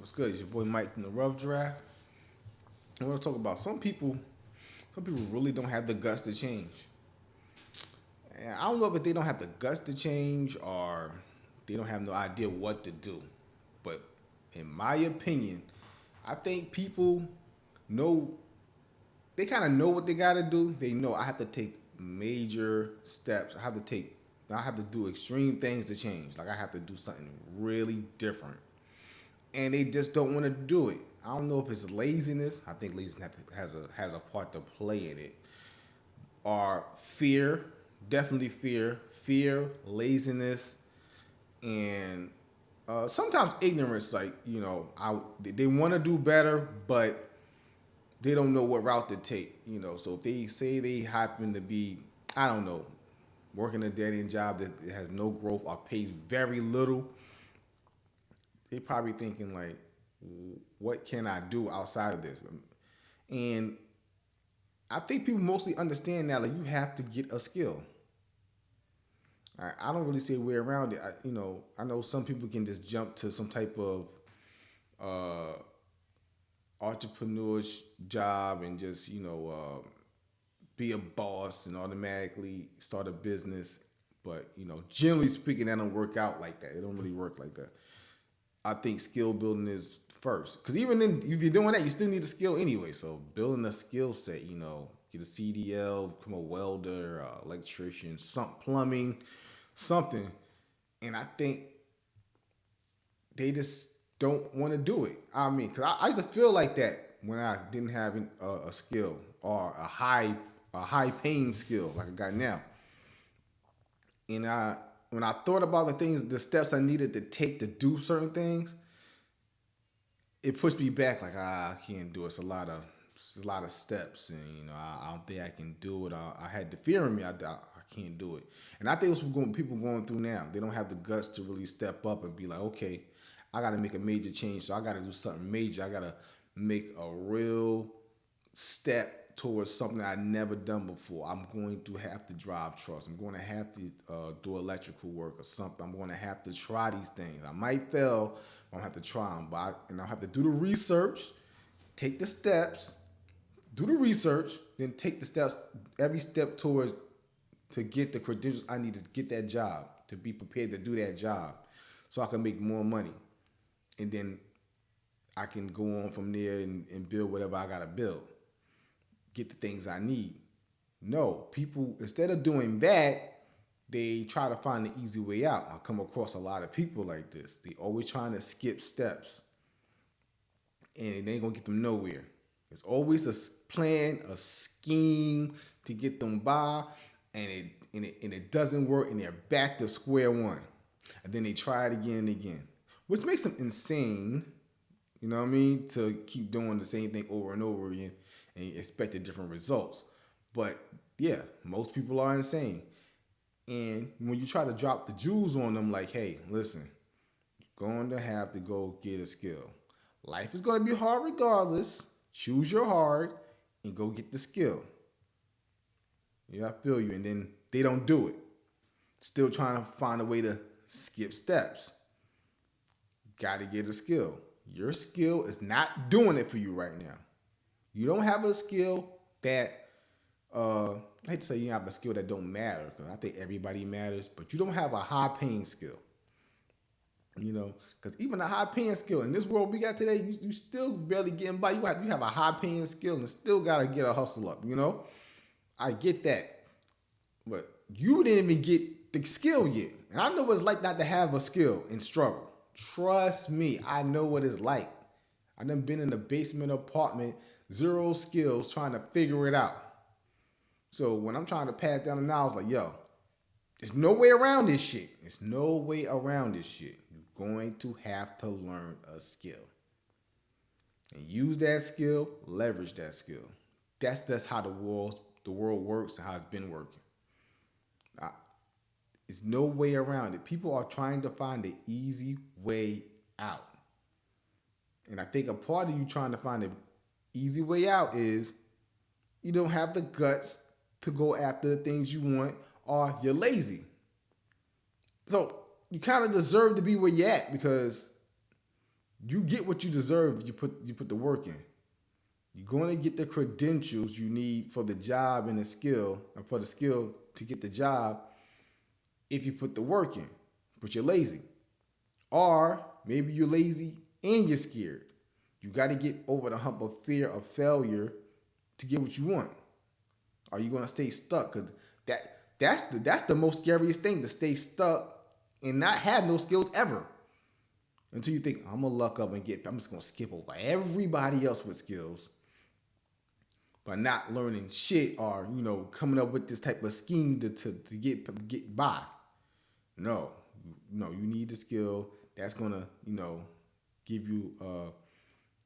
What's good? It's your boy Mike from the Rough Draft. I want to talk about some people. Some people really don't have the guts to change. And I don't know if they don't have the guts to change or they don't have no idea what to do. But in my opinion, I think people know they kind of know what they got to do. They know I have to take major steps. I have to do extreme things to change. Like I have to do something really different. And they just don't want to do it. I don't know if it's laziness. I think laziness has a part to play in it, or fear. Definitely fear, laziness, and sometimes ignorance. Like they want to do better, but they don't know what route to take. So if they say they happen to be, I don't know, working a dead end job that has no growth or pays very little, they probably thinking like, what can I do outside of this? And I think people mostly understand now, like you have to get a skill. I don't really see a way around it. I know some people can just jump to some type of uh, entrepreneurial job and just be a boss and automatically start a business. But generally speaking, that don't work out like that. It don't really work like that. I think skill building is first. Because even then, if you're doing that, you still need a skill anyway. So building a skill set, get a CDL, become a welder, electrician, some plumbing, something. And I think they just don't want to do it. I mean, because I used to feel like that when I didn't have a skill or a high paying skill like I got now. And when I thought about the steps I needed to take to do certain things, it pushed me back. Like I can't do it. It's a lot of steps, and I don't think I can do it. I had the fear in me. I can't do it, and I think it's what people going through now. They don't have the guts to really step up and be like, okay, I got to make a major change. So I got to do something major. I got to make a real step towards something I never done before. I'm going to have to drive trucks. I'm going to have to do electrical work or something. I'm going to have to try these things. I might fail. But I'm going to have to try them. And I'll have to do the research, take the steps, do the research, then take the steps, every step towards to get the credentials I need to get that job, to be prepared to do that job so I can make more money. And then I can go on from there and build whatever I got to build, get the things I need. No, people, instead of doing that, they try to find the easy way out. I come across a lot of people like this. They always trying to skip steps, and they ain't gonna get them nowhere. It's always a plan, a scheme to get them by, and it doesn't work, and they're back to square one. And then they try it again and again, which makes them insane. You know what I mean? To keep doing the same thing over and over again and expect different results. But yeah, most people are insane. And when you try to drop the jewels on them, like, hey, listen, you're going to have to go get a skill. Life is going to be hard regardless. Choose your hard and go get the skill. Yeah, I feel you. And then they don't do it. Still trying to find a way to skip steps. Got to get a skill. Your skill is not doing it for you right now. You don't have a skill that I hate to say you have a skill that don't matter because I think everybody matters, but you don't have a high paying skill. Because even a high paying skill in this world we got today, you still barely getting by. You have a high paying skill and still gotta get a hustle up. I get that, but you didn't even get the skill yet. And I know what it's like not to have a skill and struggle. Trust me, I know what it's like. I done been in a basement apartment, zero skills, trying to figure it out. So when I'm trying to pass down the knowledge, like, yo, there's no way around this shit. There's no way around this shit. You're going to have to learn a skill. And use that skill, leverage that skill. That's how the world works and how it's been working. Uh, There's no way around it. People are trying to find the easy way out. And I think a part of you trying to find the easy way out is you don't have the guts to go after the things you want, or you're lazy. So you kind of deserve to be where you're at because You get what you deserve. You put the work in. You're going to get the credentials you need for the job and the skill, and for the skill to get the job if you put the work in. But you're lazy. Or maybe you're lazy and you're scared. You got to get over the hump of fear of failure to get what you want. Are you gonna stay stuck? Cause that's the most scariest thing, to stay stuck and not have no skills ever. Until you think, I'm gonna luck up and I'm just gonna skip over everybody else with skills by not learning shit, or coming up with this type of scheme to get by. No, no, you need the skill that's gonna give you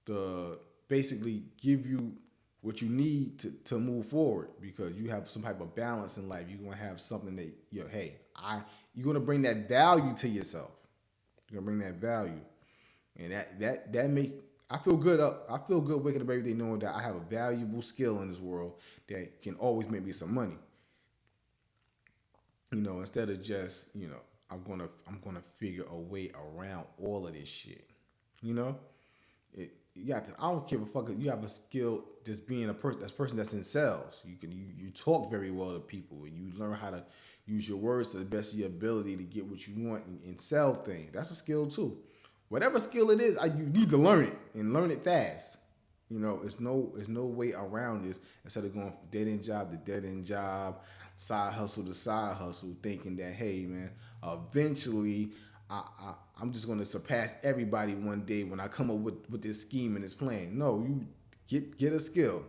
the basically give you what you need to move forward, because you have some type of balance in life. You're gonna have something that you're gonna bring that value to yourself. You're gonna bring that value, and that makes I feel good. I feel good waking up every day knowing that I have a valuable skill in this world that can always make me some money. Instead of just I'm gonna figure a way around all of this shit. You know, you got to, I don't give a fuck if you have a skill just being a person that's in sales. You talk very well to people, and you learn how to use your words to the best of your ability to get what you want and sell things. That's a skill too. Whatever skill it is, you need to learn it, and learn it fast. There's no way around this, instead of going from dead end job to dead end job, side hustle to side hustle, thinking that, hey man, eventually I'm just gonna surpass everybody one day when I come up with this scheme and this plan. No, you get a skill.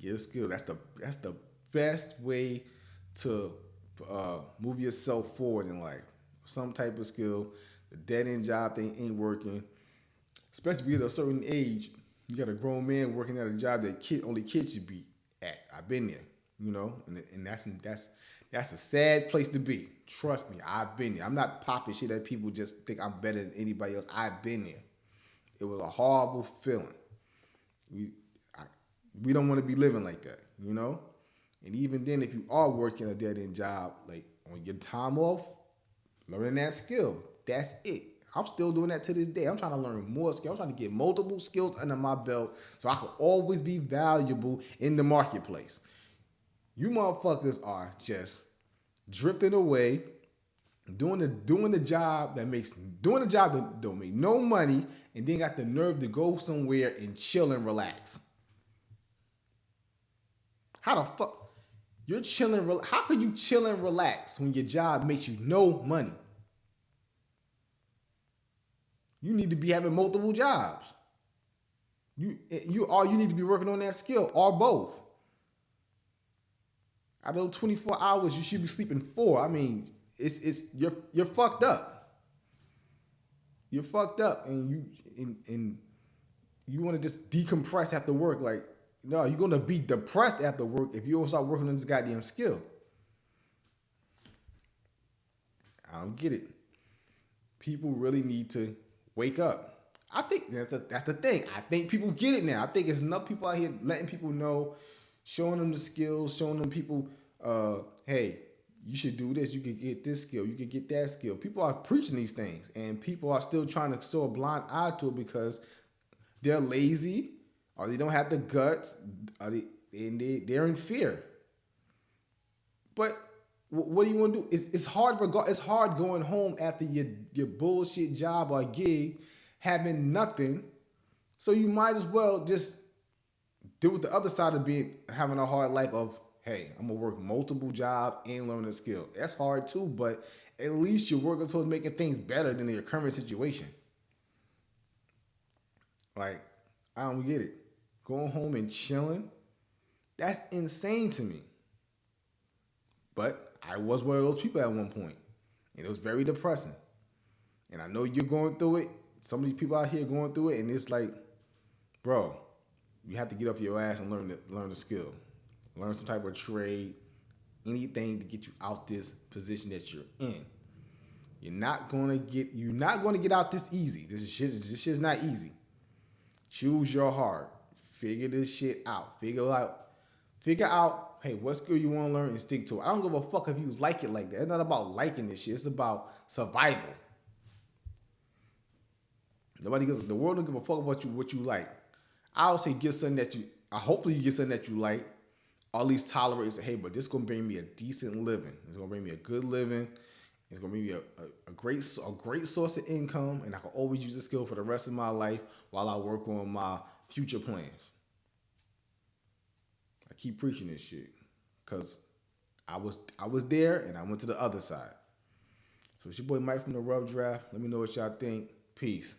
Get a skill. That's the best way to move yourself forward in life. Some type of skill. The dead end job thing ain't working. Especially at a certain age, you got a grown man working at a job that only kids should be at. I've been there, and that's a sad place to be. Trust me, I've been there. I'm not popping shit that people just think I'm better than anybody else. I've been there. It was a horrible feeling. We don't want to be living like that, And even then, if you are working a dead end job, like on your time off, learning that skill. That's it. I'm still doing that to this day. I'm trying to learn more skills. I'm trying to get multiple skills under my belt so I can always be valuable in the marketplace. You motherfuckers are just drifting away, doing the job that don't make no money, and then got the nerve to go somewhere and chill and relax. How the fuck you're chilling? How can you chill and relax when your job makes you no money? You need to be having multiple jobs. You need to be working on that skill, or both. Out of those 24 hours, you should be sleeping 4. I mean, you're fucked up. You're fucked up, and you want to just decompress after work. Like, no, you're gonna be depressed after work if you don't start working on this goddamn skill. I don't get it. People really need to wake up. I think that's the thing. I think people get it now. I think there's enough people out here letting people know, showing them the skills, showing them people, hey, you should do this. You could get this skill. You could get that skill. People are preaching these things, and people are still trying to show a blind eye to it because they're lazy, or they don't have the guts, they're in fear. But what do you want to do? It's hard going home after your bullshit job or gig, having nothing. So you might as well just do with the other side of having a hard life of, hey, I'm gonna work multiple jobs and learn a skill. That's hard too, but at least you're working towards making things better than your current situation. Like, I don't get it. Going home and chilling, that's insane to me. But I was one of those people at one point, and it was very depressing. And I know you're going through it. Some of these people out here going through it, and it's like, bro, you have to get off your ass and learn the skill, learn some type of trade, anything to get you out this position that you're in. You're not gonna get out this easy. This shit's not easy. Choose your heart. Figure this shit out. Figure out, hey, what skill you want to learn and stick to it. I don't give a fuck if you like it like that. It's not about liking this shit. It's about survival. The world don't give a fuck about what you like. I would say get something that you. Hopefully you get something that you like, or at least tolerate. Say, hey, but this is gonna bring me a decent living. It's gonna bring me a good living. It's gonna bring me a great source of income, and I can always use this skill for the rest of my life while I work on my future plans. I keep preaching this shit because I was there and I went to the other side. So it's your boy Mike from the Rough Draft. Let me know what y'all think. Peace.